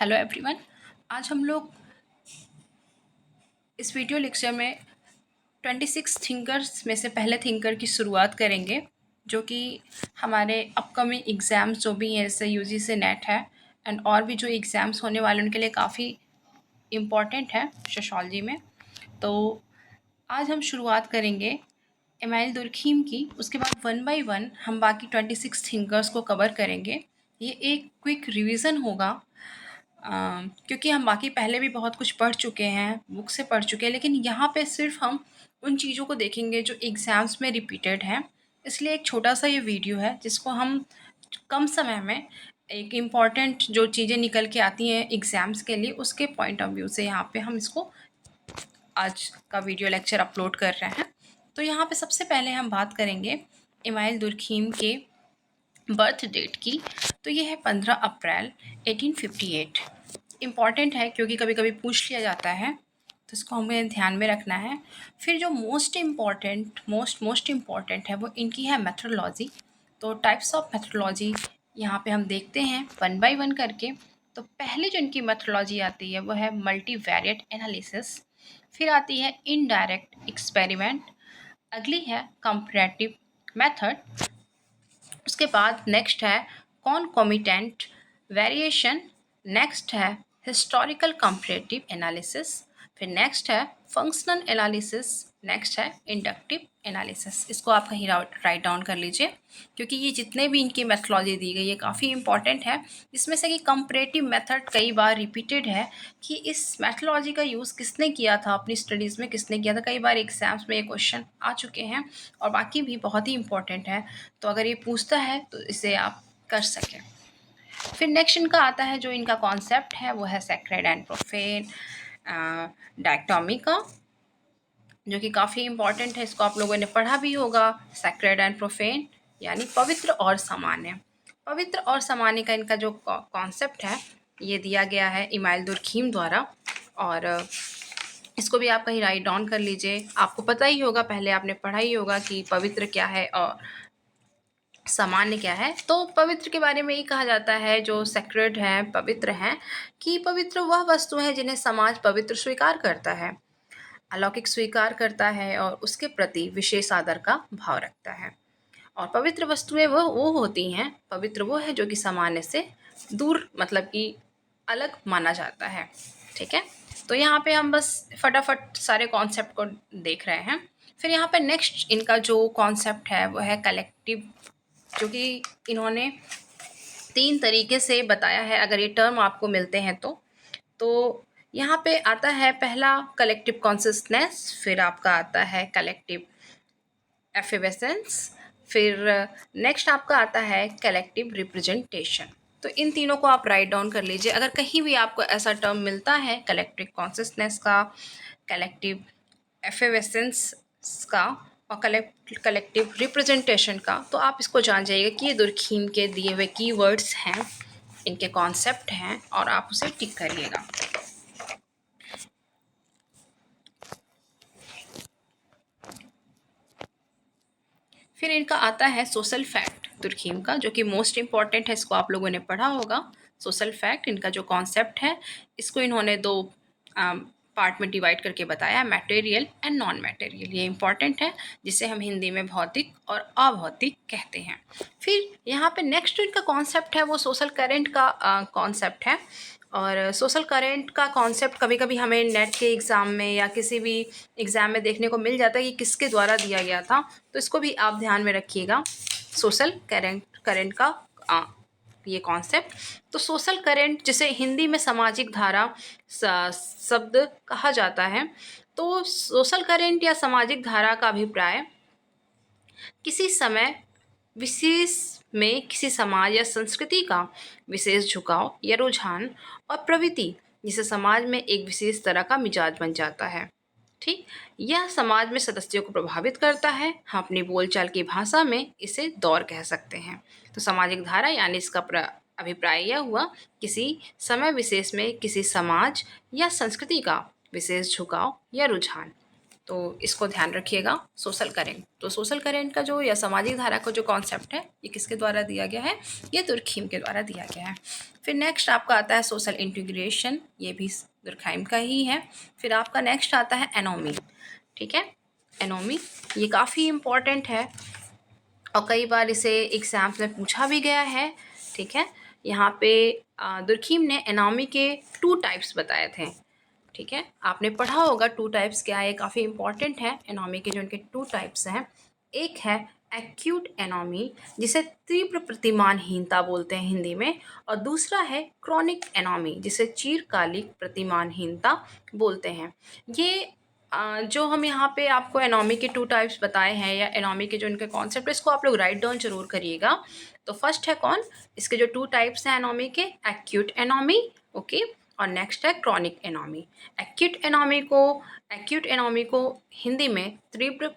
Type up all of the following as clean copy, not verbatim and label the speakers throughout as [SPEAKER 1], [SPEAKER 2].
[SPEAKER 1] Hello everyone. आज हम लोग इस वीडियो लेक्चर में 26 थिंकर्स में से पहले थिंकर की शुरुआत करेंगे, जो कि हमारे अपकमिंग एग्ज़ाम्स जो भी हैं, जैसे यूजीसी नेट है एंड और भी जो एग्ज़ाम्स होने वाले उनके लिए काफ़ी इम्पॉर्टेंट है सोशोलॉजी में। तो आज हम शुरुआत करेंगे इमाइल दुर्खीम की। उसके बाद वन बाय वन हम बाकी 26 थिंकर्स को कवर करेंगे। ये एक क्विक रिवीजन होगा, क्योंकि हम बाकी पहले भी बहुत कुछ पढ़ चुके हैं, बुक से पढ़ चुके हैं, लेकिन यहाँ पे सिर्फ हम उन चीज़ों को देखेंगे जो एग्ज़ाम्स में रिपीटेड हैं। इसलिए एक छोटा सा ये वीडियो है जिसको हम कम समय में एक इम्पॉर्टेंट जो चीज़ें निकल के आती हैं एग्ज़ाम्स के लिए, उसके पॉइंट ऑफ व्यू से यहाँ पे हम इसको आज का वीडियो लेक्चर अपलोड कर रहे हैं। तो यहाँ पे सबसे पहले हम बात करेंगे इमाइल दुर्खीम के बर्थ डेट की। तो ये है 15 अप्रैल 1858। इम्पॉर्टेंट है क्योंकि कभी कभी पूछ लिया जाता है, तो इसको हमें ध्यान में रखना है। फिर जो मोस्ट इम्पॉर्टेंट है वो इनकी है मेथोडोलॉजी। तो टाइप्स ऑफ मेथोडोलॉजी यहाँ पे हम देखते हैं वन बाय वन करके। तो पहले जो इनकी मेथोडोलॉजी आती है वो है मल्टीवेरिएट एनालिसिस। फिर आती है इनडायरेक्ट एक्सपेरिमेंट। अगली है कंपैरेटिव मेथड। उसके बाद नेक्स्ट है कॉन्कोमिटेंट वेरिएशन। नेक्स्ट है हिस्टोरिकल कंपैरेटिव एनालिसिस। फिर नेक्स्ट है फंक्शनल एनालिसिस। नेक्स्ट है इंडक्टिव एनालिसिस। इसको आप कहीं राइट डाउन कर लीजिए, क्योंकि ये जितने भी इनकी मेथोडोलॉजी दी गई है काफ़ी इंपॉर्टेंट है। इसमें से कि कंपैरेटिव मेथड कई बार रिपीटेड है कि इस मेथोडोलॉजी का यूज़ किसने किया था अपनी स्टडीज़ में, किसने किया था। कई बार एग्जाम्स में ये क्वेश्चन आ चुके हैं और बाकी भी बहुत ही इंपॉर्टेंट है। तो अगर ये पूछता है तो इसे आप कर सकें। फिर नेक्स्ट इनका आता है, जो इनका कॉन्सेप्ट है वो है सेक्रेड एंड प्रोफेन डायक्टोमी का, जो कि काफ़ी इंपॉर्टेंट है। इसको आप लोगों ने पढ़ा भी होगा। सेक्रेड एंड प्रोफेन यानी पवित्र और सामान्य। पवित्र और सामान्य का इनका जो कॉन्सेप्ट है ये दिया गया है इमाइल दुर्खीम द्वारा, और इसको भी आप कहीं राइट डाउन कर लीजिए। आपको पता ही होगा, पहले आपने पढ़ा ही होगा कि पवित्र क्या है और सामान्य क्या है। तो पवित्र के बारे में ये कहा जाता है, जो सेक्रेड है, पवित्र हैं, कि पवित्र वह वस्तु है जिन्हें समाज पवित्र स्वीकार करता है, अलौकिक स्वीकार करता है और उसके प्रति विशेष आदर का भाव रखता है। और पवित्र वस्तुएं वो होती हैं, पवित्र वो है जो कि सामान्य से दूर, मतलब कि अलग माना जाता है। ठीक है, तो यहाँ पे हम बस फटाफट सारे कॉन्सेप्ट को देख रहे हैं। फिर यहाँ पे नेक्स्ट इनका जो कॉन्सेप्ट है वो है कलेक्टिव, जो कि इन्होंने 3 तरीके से बताया है। अगर ये टर्म आपको मिलते हैं तो यहाँ पे आता है पहला कलेक्टिव कॉन्सियसनेस, फिर आपका आता है कलेक्टिव एफिवेसेंस, फिर नेक्स्ट आपका आता है कलेक्टिव रिप्रेजेंटेशन। तो इन तीनों को आप राइट डाउन कर लीजिए। अगर कहीं भी आपको ऐसा टर्म मिलता है कलेक्टिव कॉन्सियसनेस का, कलेक्टिव एफिवेसेंस का और कलेक्टिव रिप्रेजेंटेशन का, तो आप इसको जान जाइएगा कि ये दुर्खीम के दिए हुए कीवर्ड्स हैं, इनके कॉन्सेप्ट हैं, और आप उसे टिक करिएगा। फिर इनका आता है सोशल फैक्ट दुर्खीम का, जो कि मोस्ट इम्पॉर्टेंट है। इसको आप लोगों ने पढ़ा होगा। सोशल फैक्ट इनका जो कॉन्सेप्ट है, इसको इन्होंने 2 पार्ट में डिवाइड करके बताया, मटेरियल एंड नॉन मटेरियल। ये इंपॉर्टेंट है, जिसे हम हिंदी में भौतिक और अभौतिक कहते हैं। फिर यहाँ पे नेक्स्ट इनका कॉन्सेप्ट है वो सोशल करेंट का कॉन्सेप्ट है। और सोशल करेंट का कॉन्सेप्ट कभी कभी हमें नेट के एग्ज़ाम में या किसी भी एग्ज़ाम में देखने को मिल जाता है कि किसके द्वारा दिया गया था, तो इसको भी आप ध्यान में रखिएगा। सोशल करेंट का ये कॉन्सेप्ट। तो सोशल करेंट, जिसे हिंदी में सामाजिक धारा शब्द कहा जाता है, तो सोशल करेंट या सामाजिक धारा का अभिप्राय किसी समय विशेष में किसी समाज या संस्कृति का विशेष झुकाव या रुझान और प्रवृत्ति, जिसे समाज में एक विशेष तरह का मिजाज बन जाता है। ठीक, यह समाज में सदस्यों को प्रभावित करता है। हम अपनी बोलचाल की भाषा में इसे दौर कह सकते हैं। तो सामाजिक धारा यानी इसका अभिप्राय यह हुआ, किसी समय विशेष में किसी समाज या संस्कृति का विशेष झुकाव या रुझान। तो इसको ध्यान रखिएगा। सोशल करेंट, तो सोशल करेंट का जो या सामाजिक धारा का जो कॉन्सेप्ट है ये किसके द्वारा दिया गया है, ये दुर्खीम के द्वारा दिया गया है। फिर नेक्स्ट आपका आता है सोशल इंटीग्रेशन, ये भी दुर्खीम का ही है। फिर आपका नेक्स्ट आता है एनोमी, ठीक है। एनोमी ये काफ़ी इम्पॉर्टेंट है और कई बार इसे एग्जाम्स में पूछा भी गया है, ठीक है। यहाँ पे दुर्खीम ने एनोमी के 2 टाइप्स बताए थे, ठीक है। आपने पढ़ा होगा 2 टाइप्स क्या है, ये काफ़ी इंपॉर्टेंट है। एनोमी के जो उनके 2 टाइप्स हैं, एक है एक्यूट एनोमी जिसे तीव्र प्रतिमानहीनता बोलते हैं हिंदी में, और दूसरा है क्रॉनिक एनोमी जिसे चिरकालिक प्रतिमानहीनता बोलते हैं। ये जो हम यहाँ पे आपको एनोमी के 2 टाइप्स बताए हैं या एनोमी के जो इनके कॉन्सेप्ट है, इसको आप लोग राइट डाउन जरूर करिएगा। तो फर्स्ट है कौन, इसके जो 2 टाइप्स हैं एनोमी के, एक्यूट एनोमी, ओके, और नेक्स्ट है क्रॉनिक एनोमी। एक्यूट एनोमी को हिंदी में तीव्र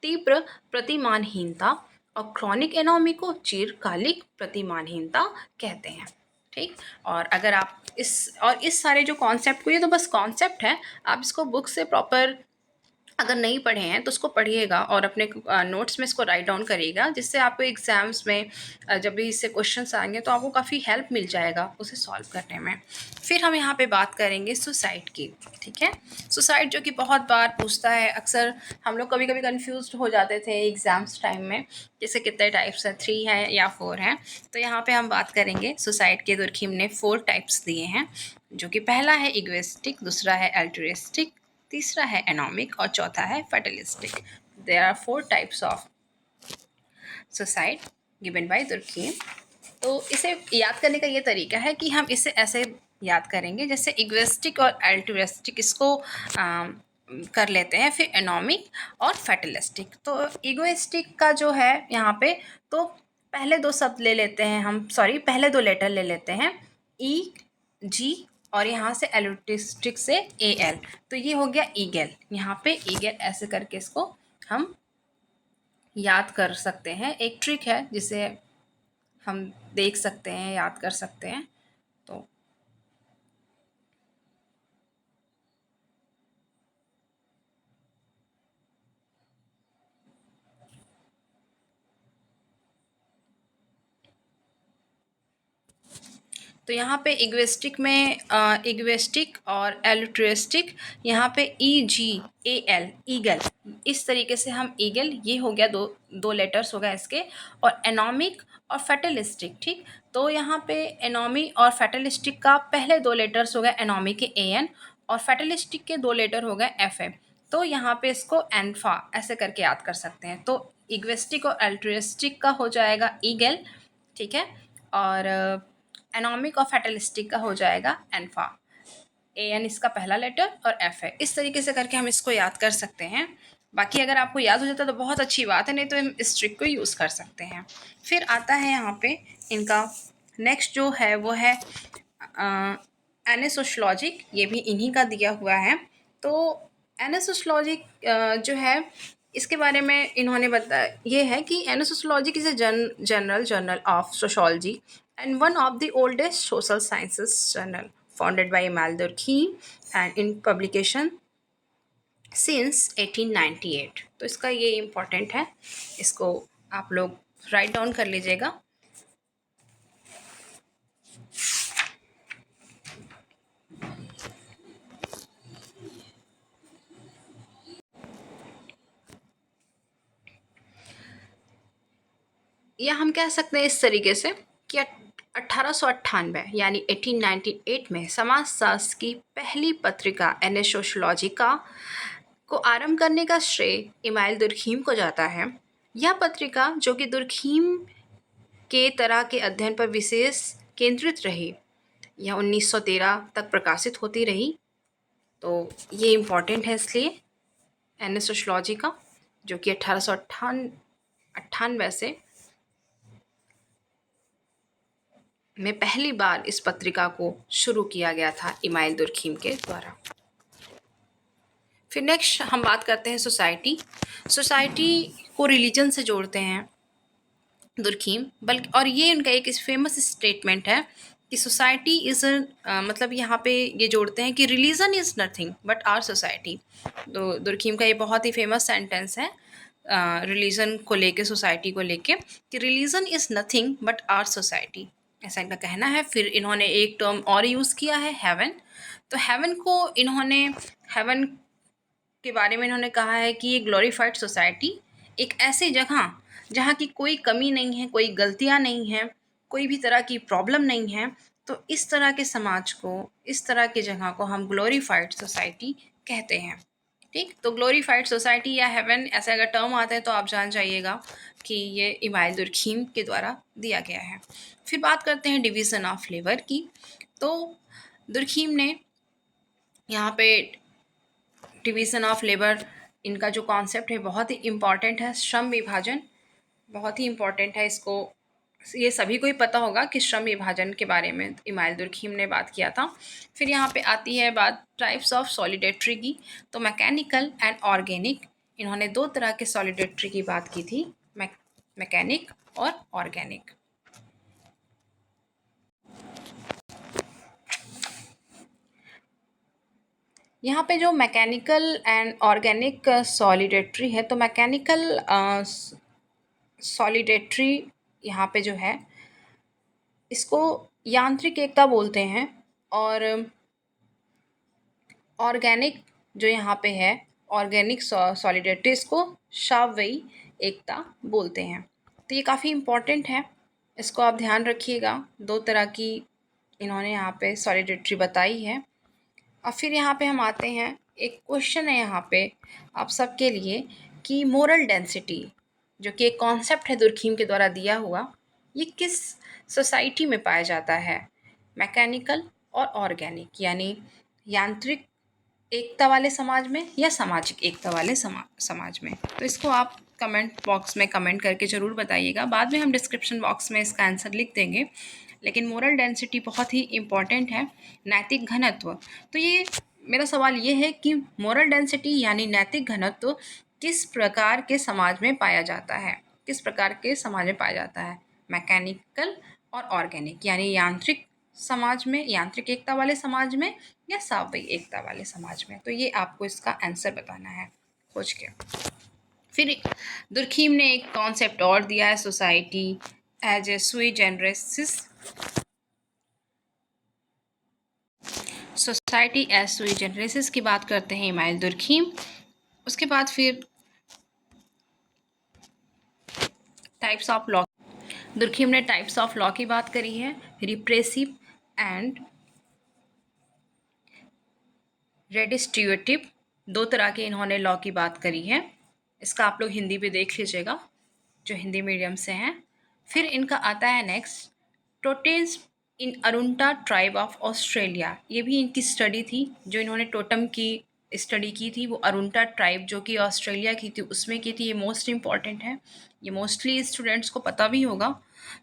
[SPEAKER 1] तीव्र प्रतिमानहीनता और क्रॉनिक एनोमी को चिरकालिक प्रतिमानहीनता कहते हैं, ठीक। और अगर आप इस सारे जो कॉन्सेप्ट को, ये तो बस कॉन्सेप्ट है, आप इसको बुक से प्रॉपर अगर नहीं पढ़े हैं तो उसको पढ़िएगा और अपने नोट्स में इसको राइट डाउन करिएगा, जिससे आपको एग्ज़ाम्स में जब भी इससे क्वेश्चंस आएंगे तो आपको काफ़ी हेल्प मिल जाएगा उसे सॉल्व करने में। फिर हम यहाँ पे बात करेंगे सुसाइड की, ठीक है। सुसाइड जो कि बहुत बार पूछता है, अक्सर हम लोग कभी कभी कन्फ्यूज हो जाते थे एग्ज़ाम्स टाइम में, जैसे कितने टाइप्स हैं, 3 हैं या 4 हैं। तो यहाँ पर हम बात करेंगे सुसाइड के दुर्खीम ने 4 टाइप्स दिए हैं, जो कि पहला है इगोइस्टिक, दूसरा है एल्ट्रुइस्टिक, तीसरा है एनोमिक और चौथा है fatalistic. There are 4 types of suicide given by Durkheim. तो इसे याद करने का ये तरीका है कि हम इसे ऐसे याद करेंगे, जैसे इगोइस्टिक और एल्ट्रुइस्टिक इसको कर लेते हैं, फिर एनोमिक और फैटलिस्टिक। तो इगोइस्टिक का जो है यहाँ पे, तो पहले 2 शब्द ले लेते हैं हम, सॉरी पहले 2 लेटर ले लेते हैं, ई जी और यहाँ से एल्ट्रुइस्टिक से ए एल, तो ये हो गया ईगल। यहाँ पे ईगल ऐसे करके इसको हम याद कर सकते हैं। एक ट्रिक है जिसे हम देख सकते हैं, याद कर सकते हैं। तो यहाँ पे इग्वेस्टिक और एल्ट्रुइस्टिक, यहाँ पे ई जी ए एल, ईगल, इस तरीके से हम ईगल, ये हो गया दो लेटर्स हो गए इसके, और एनोमिक और फैटलिस्टिक, ठीक। तो यहाँ पे एनोमी और फैटलिस्टिक का पहले 2 लेटर्स हो गए एनोमी के ए एन, और फैटलिस्टिक के 2 लेटर हो गए एफ एम। तो यहाँ पे इसको एनफा ऐसे करके याद कर सकते हैं। तो इग्वेस्टिक और एल्ट्रुइस्टिक का हो जाएगा ईगल, ठीक है, और एनोमिक और फैटलिस्टिक का हो जाएगा एनफा। ए एन इसका पहला लेटर और एफ है। इस तरीके से करके हम इसको याद कर सकते हैं। बाकी अगर आपको याद हो जाता तो बहुत अच्छी बात है, नहीं तो हम इस ट्रिक को यूज़ कर सकते हैं। फिर आता है यहाँ पे इनका नेक्स्ट जो है वो है एनेसोशलॉजिक, ये भी इन्हीं का दिया हुआ है। तो एनेसोशलॉजिक जो है, इसके बारे में इन्होंने बताया ये है कि एनेसोशलॉजिक is a general journal of sociology and one of the oldest social sciences journal founded by Emile Durkheim and in publication since 1898। तो इसका ये इम्पोर्टेंट है, इसको आप लोग राइट डाउन कर लीजिएगा। या हम कह सकते हैं इस तरीके से कि 1898 यानी 1898 में समाजशास्त्र की पहली पत्रिका एनेसोशलॉजिका को आरंभ करने का श्रेय इमाइल दुर्खीम को जाता है। यह पत्रिका, जो कि दुर्खीम के तरह के अध्ययन पर विशेष केंद्रित रही, यह 1913 तक प्रकाशित होती रही। तो ये इम्पॉर्टेंट है इसलिए एनेसोशलॉजिका, जो कि 1898 से में पहली बार इस पत्रिका को शुरू किया गया था इमाइल दुर्खीम के द्वारा। फिर नेक्स्ट हम बात करते हैं सोसाइटी को रिलीजन से जोड़ते हैं दुर्खीम, बल्कि और ये उनका एक फेमस स्टेटमेंट है कि सोसाइटी इज़ मतलब यहाँ पे ये जोड़ते हैं कि religion is nothing but our society. तो दुर्खीम का ये बहुत ही फेमस सेंटेंस है रिलीजन को लेके, सोसाइटी को लेके, कि religion is nothing but our society, ऐसा इनका कहना है। फिर इन्होंने एक टर्म और यूज़ किया है, हेवन। तो हेवन को इन्होंने, हेवन के बारे में इन्होंने कहा है कि ये ग्लोरीफाइड सोसाइटी, एक ऐसी जगह जहाँ की कोई कमी नहीं है, कोई गलतियाँ नहीं हैं, कोई भी तरह की प्रॉब्लम नहीं है। तो इस तरह के समाज को, इस तरह की जगह को हम ग्लोरीफाइड सोसाइटी कहते हैं। ठीक, तो ग्लोरीफाइड सोसाइटी या हेवन ऐसा अगर टर्म आता है तो आप जान जाइएगा कि ये इमाइल दुर्खीम के द्वारा दिया गया है। फिर बात करते हैं डिवीज़न ऑफ लेबर की। तो दुर्खीम ने यहाँ पे डिवीज़न ऑफ लेबर, इनका जो कॉन्सेप्ट है बहुत ही इम्पॉर्टेंट है, श्रम विभाजन बहुत ही इम्पॉर्टेंट है। इसको, ये सभी को ही पता होगा कि श्रम विभाजन के बारे में इमाइल दुर्खीम ने बात किया था। फिर यहाँ पे आती है बात टाइप्स ऑफ सॉलिडेटरी की। तो मैकेनिकल एंड ऑर्गेनिक, इन्होंने दो तरह के सॉलिडेटरी की बात की थी, मैकेनिक और ऑर्गेनिक। यहाँ पे जो मैकेनिकल एंड ऑर्गेनिक सॉलिडेटरी है, तो मैकेनिकल सॉलिडेटरी यहाँ पे जो है, इसको यांत्रिक एकता बोलते हैं। और ऑर्गेनिक जो यहाँ पे है, ऑर्गेनिक सॉलिडेटरी, इसको शावयी एकता बोलते हैं। तो ये काफ़ी इम्पोर्टेंट है, इसको आप ध्यान रखिएगा। दो तरह की इन्होंने यहाँ पे सॉलिडेटरी बताई है। और फिर यहाँ पे हम आते हैं, एक क्वेश्चन है यहाँ पे आप सबके लिए कि मोरल डेंसिटी, जो कि एक कॉन्सेप्ट है दुर्खीम के द्वारा दिया हुआ, ये किस सोसाइटी में पाया जाता है, मैकेनिकल और ऑर्गेनिक, यानी यांत्रिक एकता वाले समाज में या सामाजिक एकता वाले समाज में। तो इसको आप कमेंट बॉक्स में कमेंट करके ज़रूर बताइएगा। बाद में हम डिस्क्रिप्शन बॉक्स में इसका आंसर लिख देंगे। लेकिन मोरल डेंसिटी बहुत ही इम्पॉर्टेंट है। नैतिक घनत्व, तो ये मेरा सवाल ये है कि मोरल डेंसिटी यानी नैतिक घनत्व किस प्रकार के समाज में पाया जाता है, किस प्रकार के समाज में पाया जाता है, मैकेनिकल और ऑर्गेनिक, यानी यांत्रिक समाज में, यांत्रिक एकता वाले समाज में, या सावयी एकता वाले समाज में। तो ये आपको इसका आंसर बताना है खोज के। फिर दुर्खीम ने एक कॉन्सेप्ट और दिया है, सोसाइटी एज ए सुई जेनरेसिस, सोसाइटी एज सुई जेनरेसिस की बात करते हैं इमाइल दुर्खीम। उसके बाद फिर टाइप्स ऑफ लॉ, दुर्खीम ने टाइप्स ऑफ लॉ की बात करी है, रिप्रेसिव एंड रेडिस्ट्रिब्यूटिव, दो तरह के इन्होंने लॉ की बात करी है। इसका आप लोग हिंदी पे देख लीजिएगा जो हिंदी मीडियम से हैं। फिर इनका आता है next, totems in Arunta tribe of Australia, ये भी इनकी स्टडी थी, जो इन्होंने टोटम की स्टडी की थी, वो अरुंटा ट्राइब जो कि ऑस्ट्रेलिया की थी उसमें की थी। ये मोस्ट इम्पॉर्टेंट है, ये मोस्टली स्टूडेंट्स को पता भी होगा।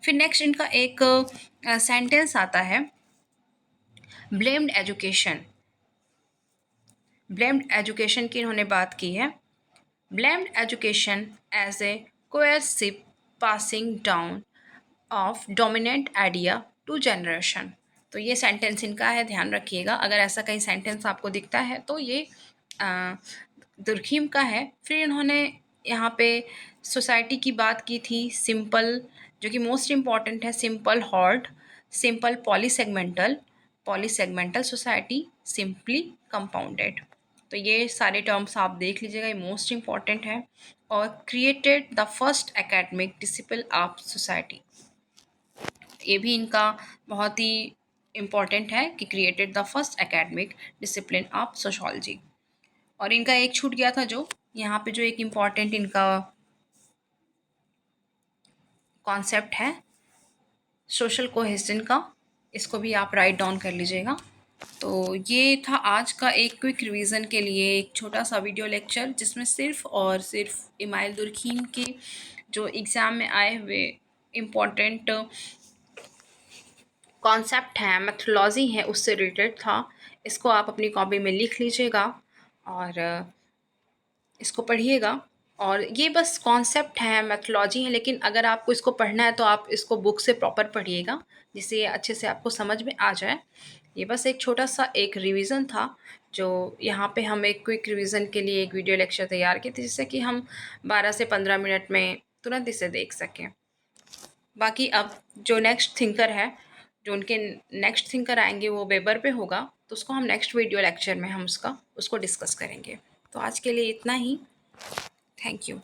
[SPEAKER 1] फिर नेक्स्ट इनका एक सेंटेंस आता है, ब्लेम्ड एजुकेशन, ब्लेम्ड एजुकेशन की इन्होंने बात की है, blamed education as a coercive passing down of dominant idea to generation. तो ये सेंटेंस इनका है, ध्यान रखिएगा। अगर ऐसा कहीं सेंटेंस आपको दिखता है तो ये दुर्खीम का है। फिर इन्होंने यहाँ पे सोसाइटी की बात की थी, सिंपल, जो कि मोस्ट इम्पॉर्टेंट है, simple horde, simple polysegmental, polysegmental society, simply compounded. तो ये सारे टर्म्स आप देख लीजिएगा, ये मोस्ट इम्पॉर्टेंट है। और created the first academic discipline of society, ये भी इनका बहुत ही इम्पॉर्टेंट है कि created the first academic discipline of sociology. और इनका एक छूट गया था, जो यहाँ पे जो एक इम्पॉर्टेंट इनका कॉन्सेप्ट है सोशल कोहेजन का, इसको भी आप राइट डाउन कर लीजिएगा। तो ये था आज का एक क्विक रिवीजन के लिए एक छोटा सा वीडियो लेक्चर, जिसमें सिर्फ और सिर्फ इमाइल दुर्खीम के जो एग्ज़ाम में आए हुए इम्पॉर्टेंट कॉन्सेप्ट हैं, मेथोलॉजी है, उससे रिलेटेड था। इसको आप अपनी कॉपी में लिख लीजिएगा और इसको पढ़िएगा। और ये बस कॉन्सेप्ट है, मेथोलॉजी है, लेकिन अगर आपको इसको पढ़ना है तो आप इसको बुक से प्रॉपर पढ़िएगा, जिससे ये अच्छे से आपको समझ में आ जाए। ये बस एक छोटा-सा एक रिवीजन था, जो यहाँ पे हम एक क्विक रिवीजन के लिए एक वीडियो लेक्चर तैयार किए थे, जिससे कि हम 12 से 15 मिनट में तुरंत इसे देख सकें। बाकी अब जो नेक्स्ट थिंकर है, जो उनके नेक्स्ट थिंकर आएँगे वो वेबर पे होगा, तो उसको हम नेक्स्ट वीडियो लेक्चर में हम उसको डिस्कस करेंगे। तो आज के लिए इतना ही। Thank you.